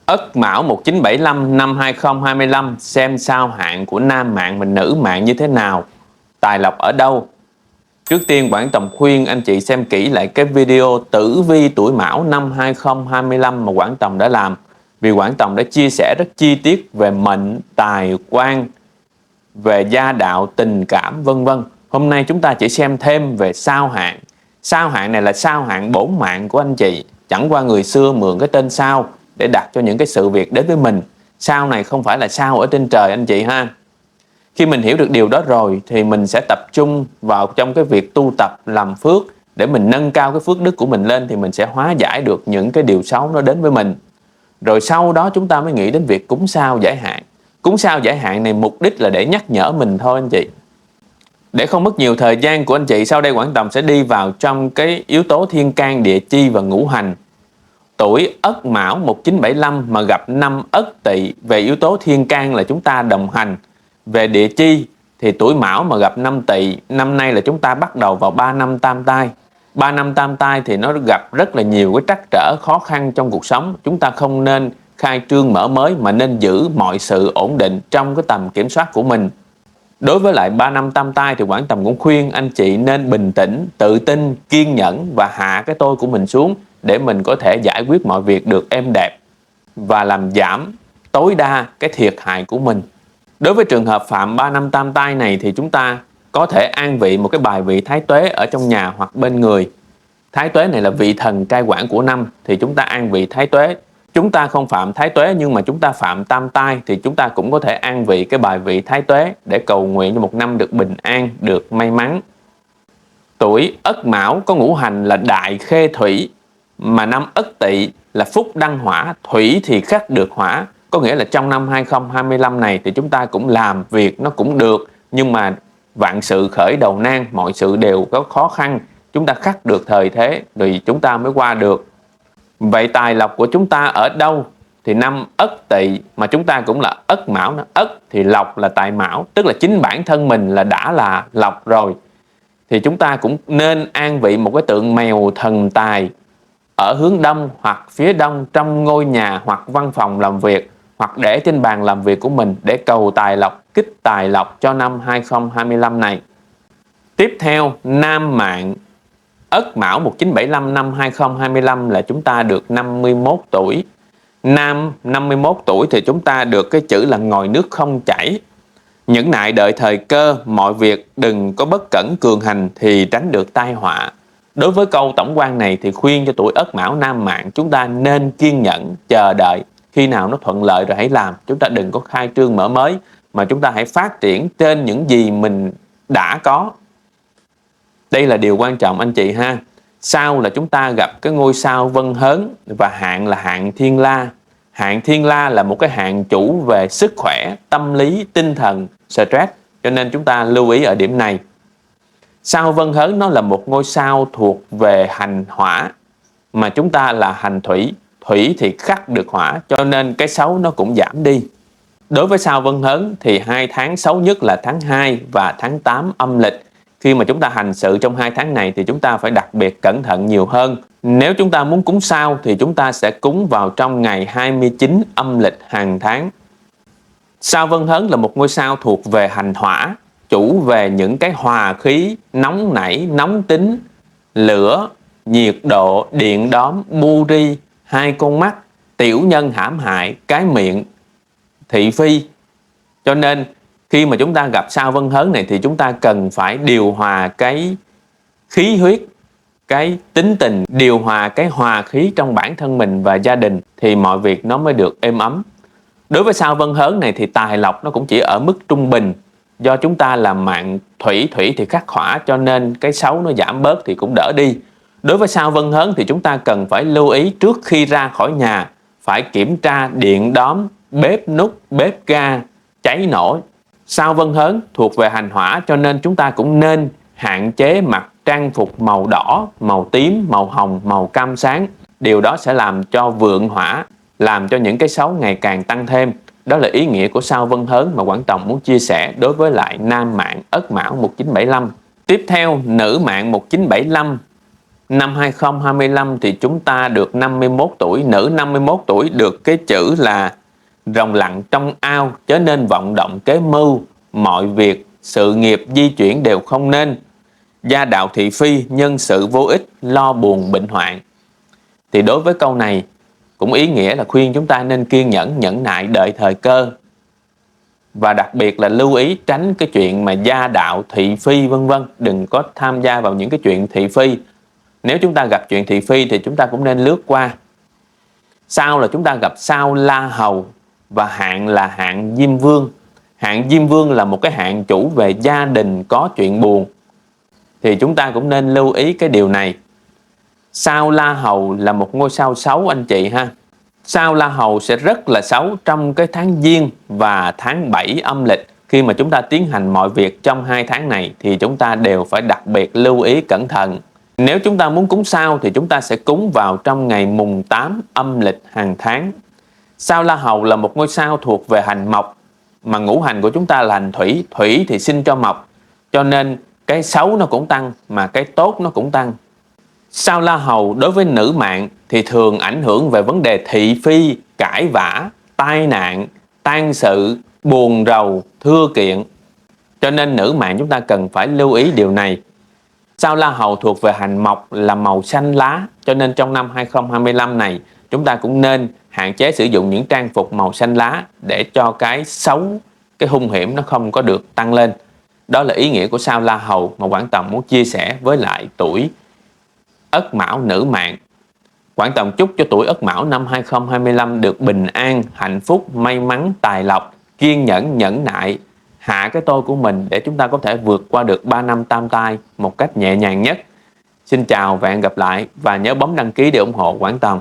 Ất Mão 1975 năm 2025 xem sao hạn của nam mạng và nữ mạng như thế nào, tài lộc ở đâu. Trước tiên Quảng Tòng khuyên anh chị xem kỹ lại cái video tử vi tuổi Mão năm 2025 mà Quảng Tòng đã làm, vì Quảng Tòng đã chia sẻ rất chi tiết về mệnh, tài, quan, về gia đạo, tình cảm vân vân. Hôm nay chúng ta chỉ xem thêm về sao hạn. Sao hạn này là sao hạn bổn mạng của anh chị, chẳng qua người xưa mượn cái tên sao để đặt cho những cái sự việc đến với mình. Sao này không phải là sao ở trên trời anh chị ha. Khi mình hiểu được điều đó rồi thì mình sẽ tập trung vào trong cái việc tu tập làm phước để mình nâng cao cái phước đức của mình lên, thì mình sẽ hóa giải được những cái điều xấu nó đến với mình. Rồi sau đó chúng ta mới nghĩ đến việc cúng sao giải hạn. Cúng sao giải hạn này mục đích là để nhắc nhở mình thôi anh chị. Để không mất nhiều thời gian của anh chị, sau đây Quảng Tòng sẽ đi vào trong cái yếu tố thiên can địa chi và ngũ hành. Tuổi Ất Mão 1975 mà gặp năm Ất Tỵ, về yếu tố thiên can là chúng ta đồng hành. Về địa chi thì tuổi Mão mà gặp năm Tỵ, năm nay là chúng ta bắt đầu vào 3 năm tam tai. 3 năm tam tai thì nó gặp rất là nhiều cái trắc trở khó khăn trong cuộc sống. Chúng ta không nên khai trương mở mới mà nên giữ mọi sự ổn định trong cái tầm kiểm soát của mình. Đối với lại 3 năm tam tai thì Quảng Tòng cũng khuyên anh chị nên bình tĩnh, tự tin, kiên nhẫn và hạ cái tôi của mình xuống để mình có thể giải quyết mọi việc được êm đẹp và làm giảm tối đa cái thiệt hại của mình. Đối với trường hợp phạm 3 năm tam tai này thì chúng ta có thể an vị một cái bài vị Thái Tuế ở trong nhà hoặc bên người. Thái Tuế này là vị thần cai quản của năm, thì chúng ta an vị Thái Tuế. Chúng ta không phạm Thái Tuế nhưng mà chúng ta phạm tam tai thì chúng ta cũng có thể an vị cái bài vị Thái Tuế để cầu nguyện cho một năm được bình an, được may mắn. Tuổi Ất Mão có ngũ hành là đại khê thủy, mà năm Ất Tỵ là phúc đăng hỏa, thủy thì khắc được hỏa. Có nghĩa là trong năm 2025 này thì chúng ta cũng làm việc nó cũng được, nhưng mà vạn sự khởi đầu nan, mọi sự đều có khó khăn. Chúng ta khắc được thời thế rồi chúng ta mới qua được. Vậy tài lộc của chúng ta ở đâu? Thì năm Ất Tỵ mà chúng ta cũng là Ất Mão, Ất thì lộc là tại Mão, tức là chính bản thân mình là đã là lộc rồi. Thì chúng ta cũng nên an vị một cái tượng mèo thần tài ở hướng đông hoặc phía đông trong ngôi nhà hoặc văn phòng làm việc, hoặc để trên bàn làm việc của mình để cầu tài lộc, kích tài lộc cho năm 2025 này. Tiếp theo, nam mạng Ất Mão 1975 năm 2025 là chúng ta được 51 tuổi. Nam 51 tuổi thì chúng ta được cái chữ là ngòi nước không chảy. Nhẫn nại đợi thời cơ, mọi việc đừng có bất cẩn cường hành thì tránh được tai họa. Đối với câu tổng quan này thì khuyên cho tuổi Ất Mão nam mạng chúng ta nên kiên nhẫn, chờ đợi. Khi nào nó thuận lợi rồi hãy làm. Chúng ta đừng có khai trương mở mới, mà chúng ta hãy phát triển trên những gì mình đã có. Đây là điều quan trọng anh chị ha. Sau là chúng ta gặp cái ngôi sao Vân Hớn và hạn là hạn Thiên La. Hạn Thiên La là một cái hạn chủ về sức khỏe, tâm lý, tinh thần, stress, cho nên chúng ta lưu ý ở điểm này. Sao Vân Hớn nó là một ngôi sao thuộc về hành hỏa, mà chúng ta là hành thủy. Thủy thì khắc được hỏa, cho nên cái xấu nó cũng giảm đi. Đối với sao Vân Hớn thì 2 tháng xấu nhất là tháng 2 và tháng 8 âm lịch. Khi mà chúng ta hành sự trong 2 tháng này thì chúng ta phải đặc biệt cẩn thận nhiều hơn. Nếu chúng ta muốn cúng sao thì chúng ta sẽ cúng vào trong ngày 29 âm lịch hàng tháng. Sao Vân Hớn là một ngôi sao thuộc về hành hỏa, chủ về những cái hòa khí, nóng nảy, nóng tính, lửa, nhiệt độ, điện đóm, bu ri, hai con mắt, tiểu nhân hãm hại, cái miệng, thị phi. Cho nên khi mà chúng ta gặp sao Vân Hớn này thì chúng ta cần phải điều hòa cái khí huyết, cái tính tình, điều hòa cái hòa khí trong bản thân mình và gia đình thì mọi việc nó mới được êm ấm. Đối với sao Vân Hớn này thì tài lộc nó cũng chỉ ở mức trung bình. Do chúng ta là mạng thủy, thủy thì khắc hỏa, cho nên cái xấu nó giảm bớt thì cũng đỡ đi. Đối với sao Vân Hớn thì chúng ta cần phải lưu ý trước khi ra khỏi nhà, phải kiểm tra điện đóm, bếp nút, bếp ga, cháy nổ. Sao Vân Hớn thuộc về hành hỏa, cho nên chúng ta cũng nên hạn chế mặc trang phục màu đỏ, màu tím, màu hồng, màu cam sáng. Điều đó sẽ làm cho vượng hỏa, làm cho những cái xấu ngày càng tăng thêm. Đó là ý nghĩa của sao Vân Hớn mà Quảng Tòng muốn chia sẻ đối với lại nam mạng Ất Mão 1975. Tiếp theo, nữ mạng 1975 Năm 2025 thì chúng ta được 51 tuổi, nữ 51 tuổi được cái chữ là rồng lặng trong ao, chớ nên vọng động kế mưu, mọi việc, sự nghiệp di chuyển đều không nên. Gia đạo thị phi, nhân sự vô ích, lo buồn bệnh hoạn. Thì đối với câu này cũng ý nghĩa là khuyên chúng ta nên kiên nhẫn, nhẫn nại, đợi thời cơ. Và đặc biệt là lưu ý tránh cái chuyện mà gia đạo thị phi vân vân, đừng có tham gia vào những cái chuyện thị phi. Nếu chúng ta gặp chuyện thị phi thì chúng ta cũng nên lướt qua. Sau là chúng ta gặp sao La Hầu và hạn là hạn Diêm Vương. Hạn Diêm Vương là một cái hạn chủ về gia đình có chuyện buồn, thì chúng ta cũng nên lưu ý cái điều này. Sao La Hầu là một ngôi sao xấu anh chị ha. Sao La Hầu sẽ rất là xấu trong cái tháng Giêng và tháng 7 âm lịch. Khi mà chúng ta tiến hành mọi việc trong 2 tháng này thì chúng ta đều phải đặc biệt lưu ý cẩn thận. Nếu chúng ta muốn cúng sao thì chúng ta sẽ cúng vào trong ngày mùng 8 âm lịch hàng tháng. Sao La Hầu là một ngôi sao thuộc về hành mộc, mà ngũ hành của chúng ta là hành thủy. Thủy thì sinh cho mộc, cho nên cái xấu nó cũng tăng mà cái tốt nó cũng tăng. Sao La Hầu đối với nữ mạng thì thường ảnh hưởng về vấn đề thị phi, cãi vã, tai nạn, tang sự, buồn rầu, thưa kiện. Cho nên nữ mạng chúng ta cần phải lưu ý điều này. Sao La Hầu thuộc về hành mộc là màu xanh lá, cho nên trong năm 2025 này chúng ta cũng nên hạn chế sử dụng những trang phục màu xanh lá để cho cái xấu, cái hung hiểm nó không có được tăng lên. Đó là ý nghĩa của sao La Hầu mà Quảng Tòng muốn chia sẻ với lại tuổi Ất Mão nữ mạng. Quảng Tòng chúc cho tuổi Ất Mão năm 2025 được bình an, hạnh phúc, may mắn, tài lộc, kiên nhẫn, nhẫn nại, hạ cái tôi của mình để chúng ta có thể vượt qua được 3 năm tam tai một cách nhẹ nhàng nhất. Xin chào và hẹn gặp lại, và nhớ bấm đăng ký để ủng hộ Quảng Tòng.